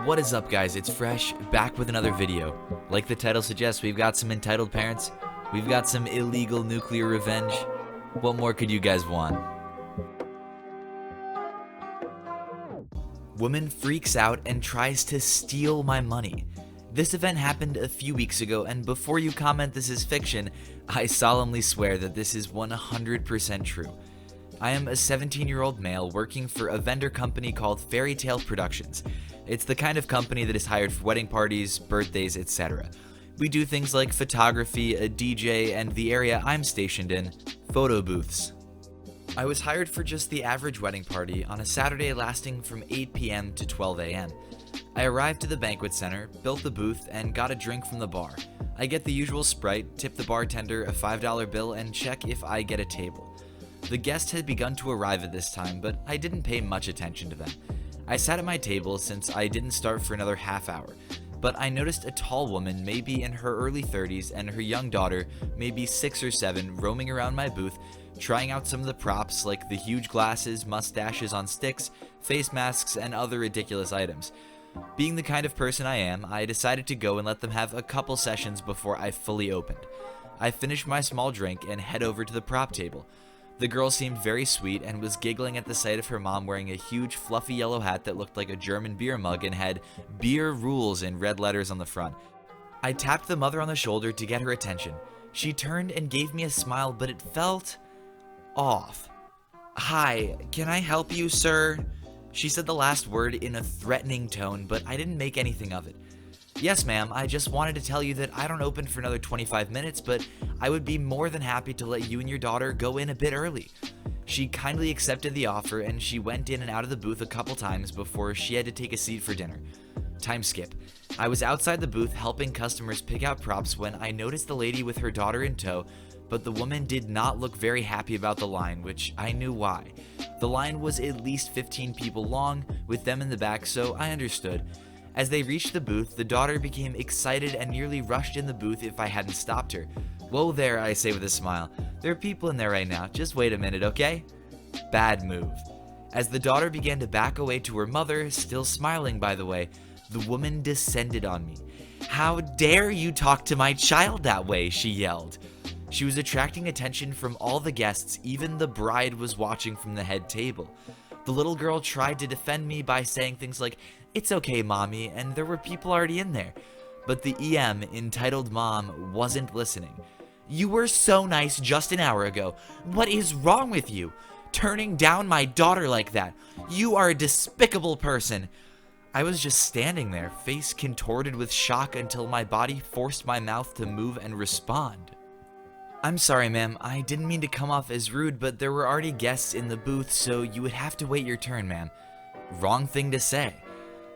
What is up, guys? It's Fresh, back with another video. Like the title suggests, we've got some entitled parents, we've got some illegal nuclear revenge. What more could you guys want? Woman freaks out and tries to steal my money. This event happened a few weeks ago, and before you comment this is fiction, I solemnly swear that this is 100% true. I am a 17-year-old male working for a vendor company called Fairy Tale Productions. It's the kind of company that is hired for wedding parties, birthdays, etc. We do things like photography, a DJ, and the area I'm stationed in, photo booths. I was hired for just the average wedding party on a Saturday lasting from 8 p.m. to 12 a.m. I arrived to the banquet center, built the booth, and got a drink from the bar. I get the usual Sprite, tip the bartender a $5 bill, and check if I get a table. The guests had begun to arrive at this time, but I didn't pay much attention to them. I sat at my table since I didn't start for another half hour, but I noticed a tall woman, maybe in her early 30s, and her young daughter, maybe 6 or 7, roaming around my booth, trying out some of the props like the huge glasses, mustaches on sticks, face masks, and other ridiculous items. Being the kind of person I am, I decided to go and let them have a couple sessions before I fully opened. I finished my small drink and head over to the prop table. The girl seemed very sweet and was giggling at the sight of her mom wearing a huge fluffy yellow hat that looked like a German beer mug and had "Beer Rules" in red letters on the front. I tapped the mother on the shoulder to get her attention. She turned and gave me a smile, but it felt off. "Hi, can I help you, sir?" She said the last word in a threatening tone, but I didn't make anything of it. "Yes, ma'am, I just wanted to tell you that I don't open for another 25 minutes, but I would be more than happy to let you and your daughter go in a bit early." She kindly accepted the offer, and she went in and out of the booth a couple times before she had to take a seat for dinner. Time skip. I was outside the booth helping customers pick out props when I noticed the lady with her daughter in tow, but the woman did not look very happy about the line, which I knew why. The line was at least 15 people long, with them in the back, so I understood. As they reached the booth, the daughter became excited and nearly rushed in the booth if I hadn't stopped her. "Whoa there," I say with a smile. "There are people in there right now. Just wait a minute, okay?" Bad move. As the daughter began to back away to her mother, still smiling by the way, the woman descended on me. "How dare you talk to my child that way?" she yelled. She was attracting attention from all the guests, even the bride was watching from the head table. The little girl tried to defend me by saying things like, "It's okay, mommy," and there were people already in there. But the EM, entitled mom, wasn't listening. "You were so nice just an hour ago. What is wrong with you? Turning down my daughter like that. You are a despicable person." I was just standing there, face contorted with shock until my body forced my mouth to move and respond. "I'm sorry, ma'am. I didn't mean to come off as rude, but there were already guests in the booth, so you would have to wait your turn, ma'am." Wrong thing to say.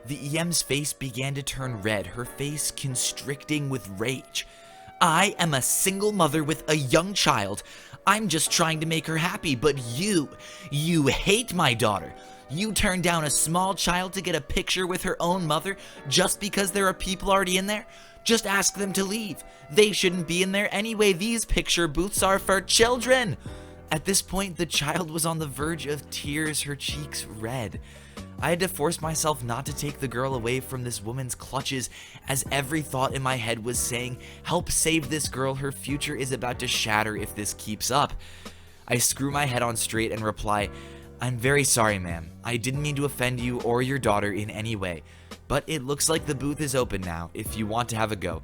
The EM's face began to turn red, her face constricting with rage. "I am a single mother with a young child. I'm just trying to make her happy, but you hate my daughter. You turned down a small child to get a picture with her own mother just because there are people already in there? Just ask them to leave. They shouldn't be in there anyway. These picture booths are for children." At this point, the child was on the verge of tears, her cheeks red. I had to force myself not to take the girl away from this woman's clutches, as every thought in my head was saying, "Help save this girl, her future is about to shatter if this keeps up." I screw my head on straight and reply, "I'm very sorry, ma'am. I didn't mean to offend you or your daughter in any way, but it looks like the booth is open now if you want to have a go."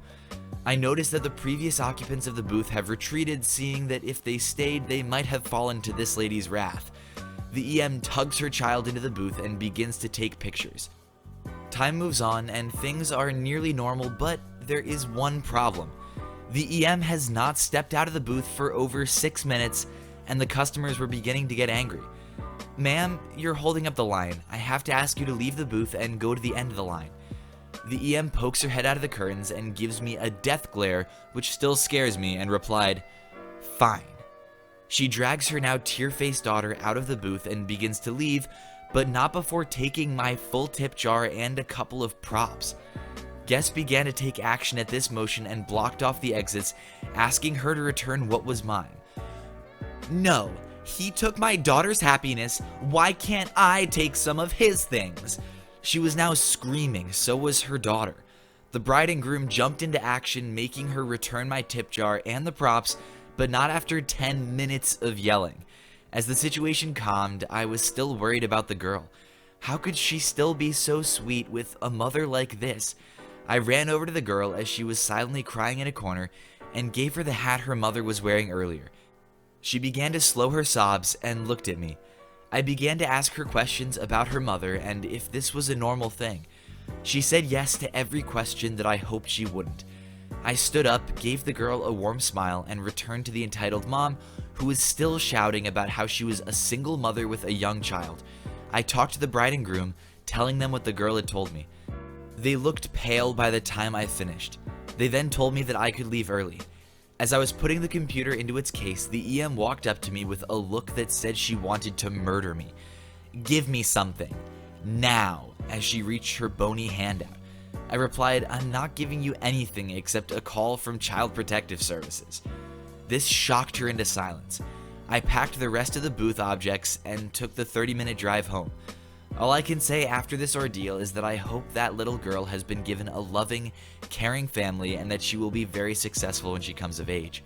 I noticed that the previous occupants of the booth have retreated, seeing that if they stayed, they might have fallen to this lady's wrath. The EM tugs her child into the booth and begins to take pictures. Time moves on and things are nearly normal, but there is one problem. The EM has not stepped out of the booth for over 6 minutes, and the customers were beginning to get angry. "Ma'am, you're holding up the line. I have to ask you to leave the booth and go to the end of the line." The EM pokes her head out of the curtains and gives me a death glare, which still scares me, and replied, "Fine." She drags her now tear-faced daughter out of the booth and begins to leave, but not before taking my full tip jar and a couple of props. Guests began to take action at this motion and blocked off the exits, asking her to return what was mine. "No, he took my daughter's happiness. Why can't I take some of his things?" She was now screaming, so was her daughter. The bride and groom jumped into action, making her return my tip jar and the props, but not after 10 minutes of yelling. As the situation calmed, I was still worried about the girl. How could she still be so sweet with a mother like this? I ran over to the girl as she was silently crying in a corner and gave her the hat her mother was wearing earlier. She began to slow her sobs and looked at me. I began to ask her questions about her mother and if this was a normal thing. She said yes to every question that I hoped she wouldn't. I stood up, gave the girl a warm smile, and returned to the entitled mom, who was still shouting about how she was a single mother with a young child. I talked to the bride and groom, telling them what the girl had told me. They looked pale by the time I finished. They then told me that I could leave early. As I was putting the computer into its case, the EM walked up to me with a look that said she wanted to murder me. "Give me something. Now," as she reached her bony hand out. I replied, "I'm not giving you anything except a call from Child Protective Services." This shocked her into silence. I packed the rest of the booth objects and took the 30-minute drive home. All I can say after this ordeal is that I hope that little girl has been given a loving, caring family and that she will be very successful when she comes of age.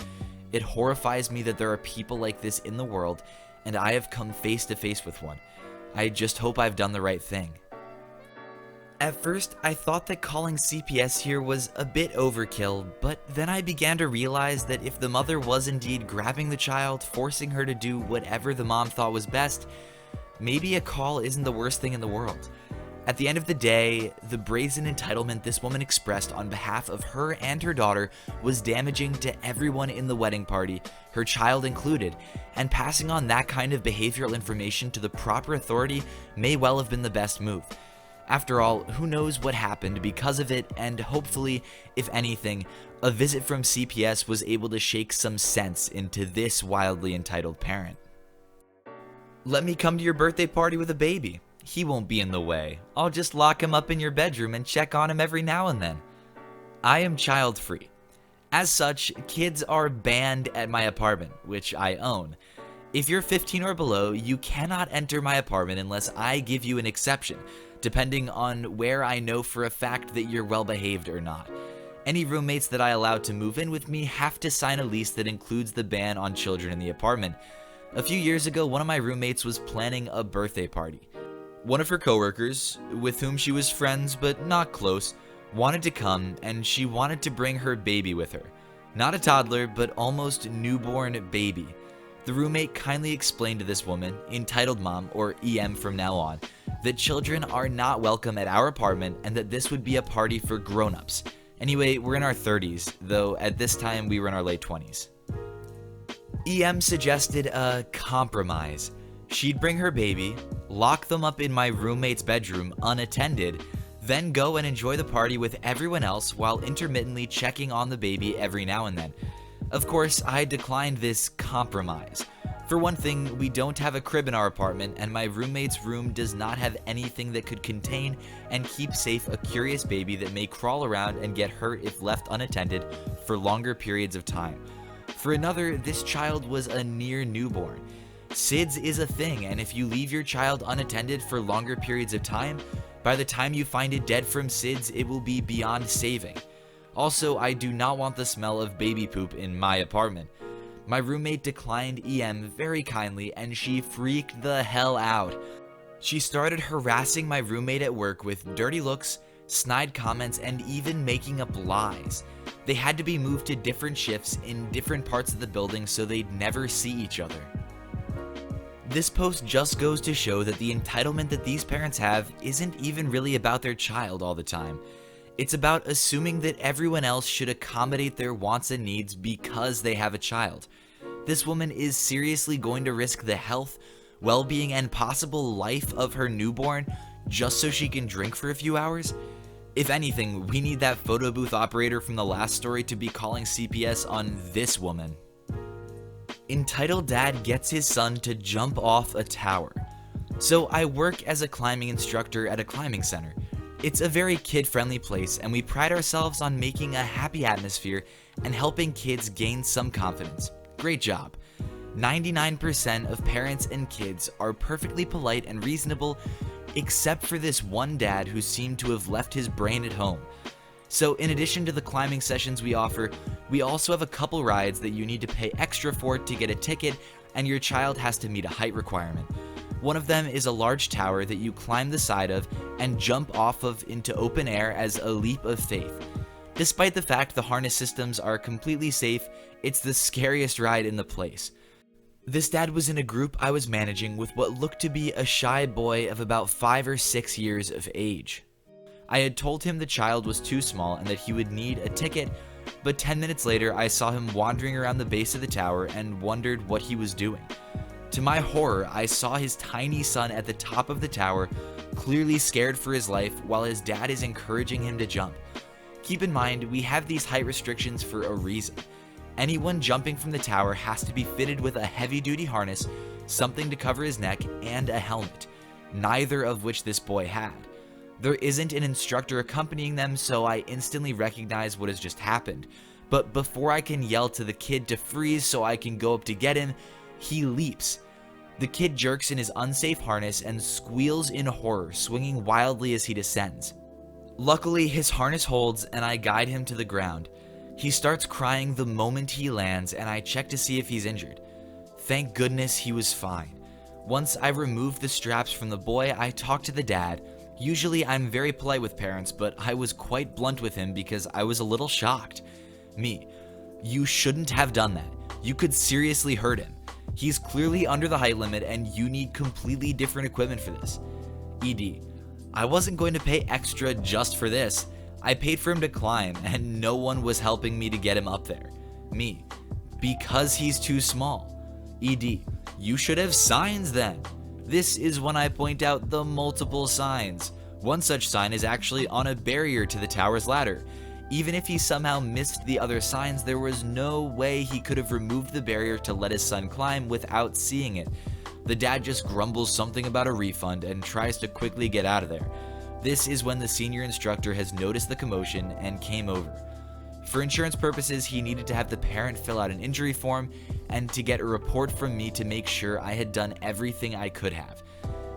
It horrifies me that there are people like this in the world, and I have come face to face with one. I just hope I've done the right thing. At first, I thought that calling CPS here was a bit overkill, but then I began to realize that if the mother was indeed grabbing the child, forcing her to do whatever the mom thought was best, maybe a call isn't the worst thing in the world. At the end of the day, the brazen entitlement this woman expressed on behalf of her and her daughter was damaging to everyone in the wedding party, her child included, and passing on that kind of behavioral information to the proper authority may well have been the best move. After all, who knows what happened because of it, and hopefully, if anything, a visit from CPS was able to shake some sense into this wildly entitled parent. "Let me come to your birthday party with a baby. He won't be in the way. I'll just lock him up in your bedroom and check on him every now and then." I am child-free. As such, kids are banned at my apartment, which I own. If you're 15 or below, you cannot enter my apartment unless I give you an exception, depending on where I know for a fact that you're well behaved or not. Any roommates that I allow to move in with me have to sign a lease that includes the ban on children in the apartment. A few years ago, one of my roommates was planning a birthday party. One of her coworkers, with whom she was friends but not close, wanted to come, and she wanted to bring her baby with her. Not a toddler, but almost newborn baby. The roommate kindly explained to this woman, entitled mom, or EM from now on, that children are not welcome at our apartment and that this would be a party for grown-ups. Anyway, we're in our 30s, though at this time we were in our late 20s. EM suggested a compromise. She'd bring her baby, lock them up in my roommate's bedroom unattended, then go and enjoy the party with everyone else while intermittently checking on the baby every now and then. Of course, I declined this compromise. For one thing, we don't have a crib in our apartment, and my roommate's room does not have anything that could contain and keep safe a curious baby that may crawl around and get hurt if left unattended for longer periods of time. For another, this child was a near newborn. SIDS is a thing, and if you leave your child unattended for longer periods of time, by the time you find it dead from SIDS, it will be beyond saving. Also, I do not want the smell of baby poop in my apartment. My roommate declined EM very kindly, and she freaked the hell out. She started harassing my roommate at work with dirty looks, snide comments, and even making up lies. They had to be moved to different shifts in different parts of the building so they'd never see each other. This post just goes to show that the entitlement that these parents have isn't even really about their child all the time. It's about assuming that everyone else should accommodate their wants and needs because they have a child. This woman is seriously going to risk the health, well-being, and possible life of her newborn just so she can drink for a few hours? If anything, we need that photo booth operator from the last story to be calling CPS on this woman. Entitled dad gets his son to jump off a tower. So I work as a climbing instructor at a climbing center. It's a very kid-friendly place, and we pride ourselves on making a happy atmosphere and helping kids gain some confidence. Great job. 99% of parents and kids are perfectly polite and reasonable except for this one dad who seemed to have left his brain at home. So in addition to the climbing sessions we offer, we also have a couple rides that you need to pay extra for to get a ticket, and your child has to meet a height requirement. One of them is a large tower that you climb the side of and jump off of into open air as a leap of faith. Despite the fact the harness systems are completely safe, it's the scariest ride in the place. This dad was in a group I was managing with what looked to be a shy boy of about 5 or 6 years of age. I had told him the child was too small and that he would need a ticket, but 10 minutes later I saw him wandering around the base of the tower and wondered what he was doing. To my horror, I saw his tiny son at the top of the tower, clearly scared for his life, while his dad is encouraging him to jump. Keep in mind, we have these height restrictions for a reason. Anyone jumping from the tower has to be fitted with a heavy-duty harness, something to cover his neck, and a helmet, neither of which this boy had. There isn't an instructor accompanying them, so I instantly recognize what has just happened. But before I can yell to the kid to freeze so I can go up to get him, he leaps. The kid jerks in his unsafe harness and squeals in horror, swinging wildly as he descends. Luckily, his harness holds and I guide him to the ground. He starts crying the moment he lands and I check to see if he's injured. Thank goodness he was fine. Once I removed the straps from the boy, I talked to the dad. Usually I'm very polite with parents, but I was quite blunt with him because I was a little shocked. Me, you shouldn't have done that. You could seriously hurt him. He's clearly under the height limit and you need completely different equipment for this. ED, I wasn't going to pay extra just for this. I paid for him to climb and no one was helping me to get him up there. Me, because he's too small. ED, you should have signs then. This is when I point out the multiple signs. One such sign is actually on a barrier to the tower's ladder. Even if he somehow missed the other signs, there was no way he could have removed the barrier to let his son climb without seeing it. The dad just grumbles something about a refund and tries to quickly get out of there. This is when the senior instructor has noticed the commotion and came over. For insurance purposes, he needed to have the parent fill out an injury form and to get a report from me to make sure I had done everything I could have.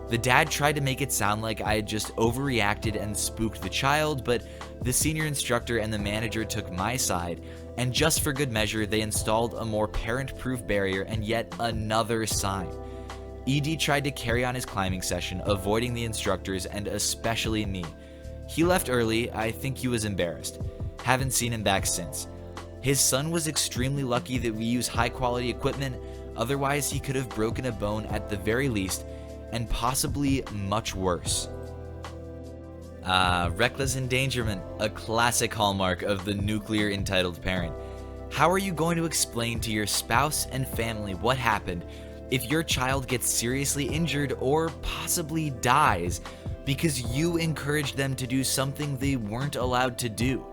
The dad tried to make it sound like I had just overreacted and spooked the child, but the senior instructor and the manager took my side, and just for good measure, they installed a more parent-proof barrier and yet another sign. ED tried to carry on his climbing session, avoiding the instructors and especially me. He left early. I think he was embarrassed. Haven't seen him back since. His son was extremely lucky that we use high-quality equipment, otherwise he could have broken a bone at the very least, and possibly much worse. Reckless endangerment, a classic hallmark of the nuclear entitled parent. How are you going to explain to your spouse and family what happened if your child gets seriously injured or possibly dies because you encouraged them to do something they weren't allowed to do?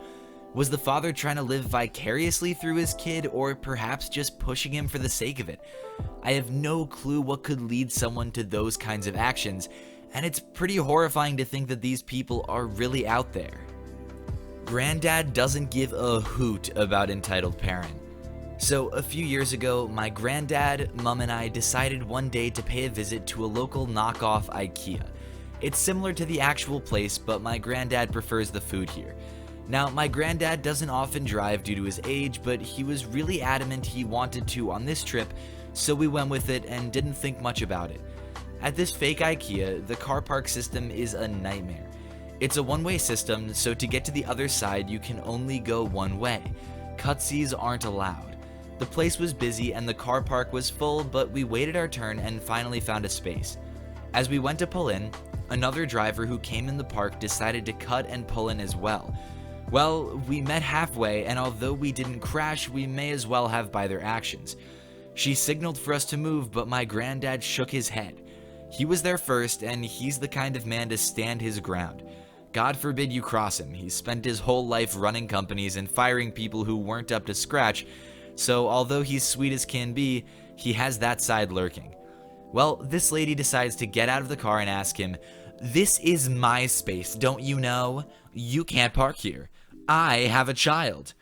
Was the father trying to live vicariously through his kid, or perhaps just pushing him for the sake of it? I have no clue what could lead someone to those kinds of actions, and it's pretty horrifying to think that these people are really out there. Granddad doesn't give a hoot about entitled parent. So a few years ago, my granddad, mom, and I decided one day to pay a visit to a local knockoff IKEA. It's similar to the actual place, but my granddad prefers the food here. Now, my granddad doesn't often drive due to his age, but he was really adamant he wanted to on this trip, so we went with it and didn't think much about it. At this fake IKEA, the car park system is a nightmare. It's a one-way system, so to get to the other side, you can only go one way. Cutsies aren't allowed. The place was busy and the car park was full, but we waited our turn and finally found a space. As we went to pull in, another driver who came in the park decided to cut and pull in as well. Well, we met halfway, and although we didn't crash, we may as well have by their actions. She signaled for us to move, but my granddad shook his head. He was there first, and he's the kind of man to stand his ground. God forbid you cross him. He's spent his whole life running companies and firing people who weren't up to scratch, so although he's sweet as can be, he has that side lurking. Well, this lady decides to get out of the car and ask him, "This is my space, don't you know? You can't park here. I have a child."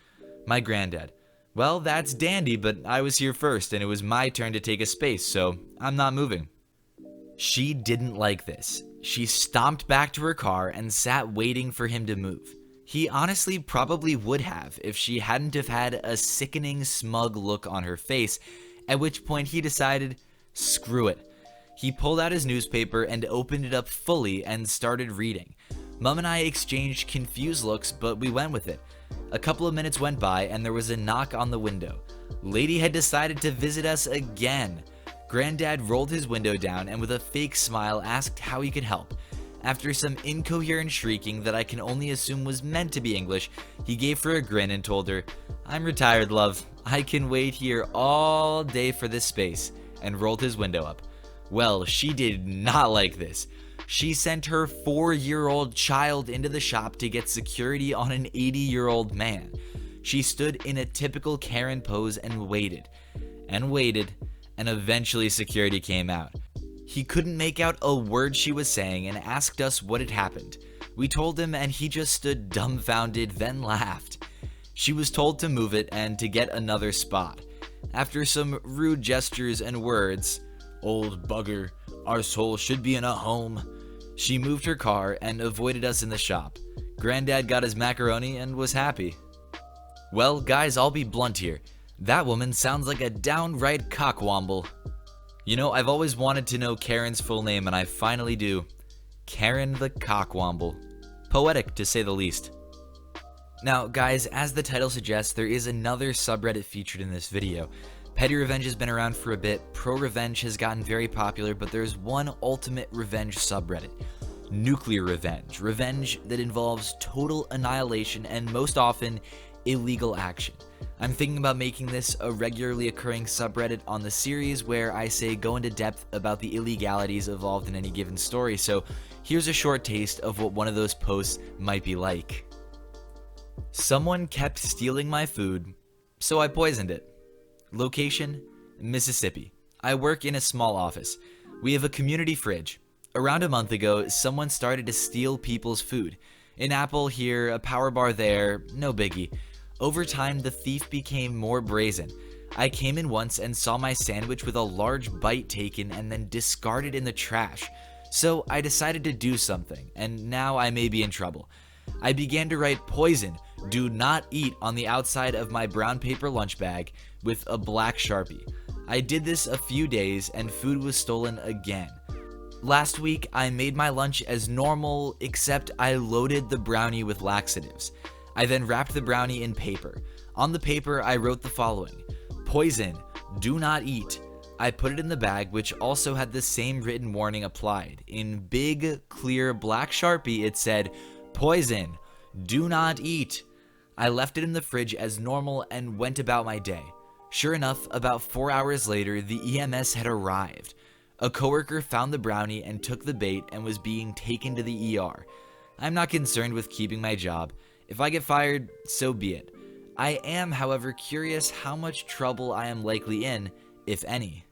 My granddad, "Well, that's dandy, but I was here first and it was my turn to take a space, so I'm not moving." She didn't like this. She stomped back to her car and sat waiting for him to move. He honestly probably would have if she hadn't have had a sickening, smug look on her face, at which point he decided, screw it. He pulled out his newspaper and opened it up fully and started reading. Mom and I exchanged confused looks, but we went with it. A couple of minutes went by and there was a knock on the window. Lady had decided to visit us again. Granddad rolled his window down and with a fake smile asked how he could help. After some incoherent shrieking that I can only assume was meant to be English, he gave her a grin and told her, "I'm retired, love. I can wait here all day for this space," and rolled his window up. Well, she did not like this. She sent her 4-year-old child into the shop to get security on an 80-year-old man. She stood in a typical Karen pose and waited, and eventually security came out. He couldn't make out a word she was saying and asked us what had happened. We told him and he just stood dumbfounded, then laughed. She was told to move it and to get another spot. After some rude gestures and words, "Old bugger, our soul should be in a home," she moved her car and avoided us in the shop. Granddad got his macaroni and was happy. Well, guys, I'll be blunt here. That woman sounds like a downright cockwomble. You know, I've always wanted to know Karen's full name, and I finally do. Karen the Cockwomble. Poetic, to say the least. Now, guys, as the title suggests, there is another subreddit featured in this video. Petty revenge has been around for a bit, pro-revenge has gotten very popular, but there's one ultimate revenge subreddit. Nuclear revenge. Revenge that involves total annihilation and most often, illegal action. I'm thinking about making this a regularly occurring subreddit on the series where I say go into depth about the illegalities involved in any given story, so here's a short taste of what one of those posts might be like. Someone kept stealing my food, so I poisoned it. Location, Mississippi. I work in a small office. We have a community fridge. Around a month ago, someone started to steal people's food. An apple here, a power bar there, no biggie. Over time, the thief became more brazen. I came in once and saw my sandwich with a large bite taken and then discarded in the trash. So I decided to do something, and now I may be in trouble. I began to write "poison, do not eat" on the outside of my brown paper lunch bag with a black Sharpie. I did this a few days and food was stolen again. Last week, I made my lunch as normal, except I loaded the brownie with laxatives. I then wrapped the brownie in paper. On the paper, I wrote the following: "Poison, do not eat." I put it in the bag, which also had the same written warning applied. In big, clear black Sharpie, it said, "Poison, do not eat." I left it in the fridge as normal and went about my day. Sure enough, about 4 hours later, the EMS had arrived. A coworker found the brownie and took the bait and was being taken to the ER. I'm not concerned with keeping my job. If I get fired, so be it. I am, however, curious how much trouble I am likely in, if any.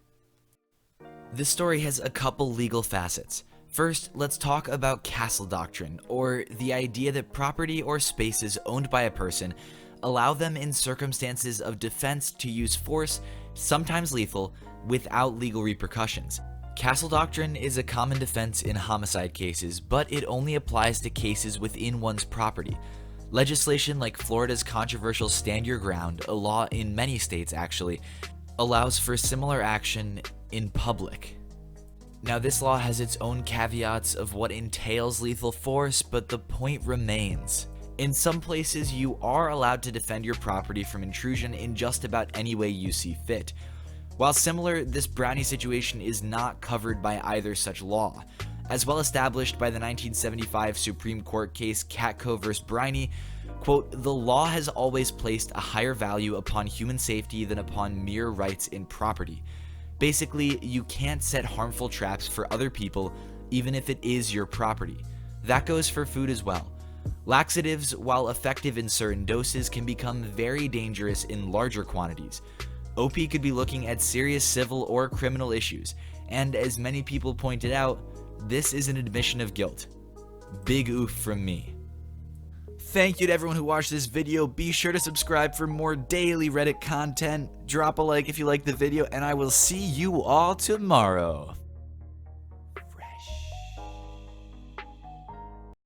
This story has a couple legal facets. First, let's talk about castle doctrine, or the idea that property or spaces owned by a person allow them in circumstances of defense to use force, sometimes lethal, without legal repercussions. Castle doctrine is a common defense in homicide cases, but it only applies to cases within one's property. Legislation like Florida's controversial Stand Your Ground, a law in many states actually, allows for similar action in public. Now, this law has its own caveats of what entails lethal force, but the point remains. In some places, you are allowed to defend your property from intrusion in just about any way you see fit. While similar, this brownie situation is not covered by either such law. As well established by the 1975 Supreme Court case Catco v. Briney, quote, "The law has always placed a higher value upon human safety than upon mere rights in property." Basically, you can't set harmful traps for other people even if it is your property. That goes for food as well. Laxatives, while effective in certain doses, can become very dangerous in larger quantities. OP could be looking at serious civil or criminal issues, and as many people pointed out, this is an admission of guilt. Big oof from me. Thank you to everyone who watched this video. Be sure to subscribe for more daily Reddit content. Drop a like if you liked the video, and I will see you all tomorrow.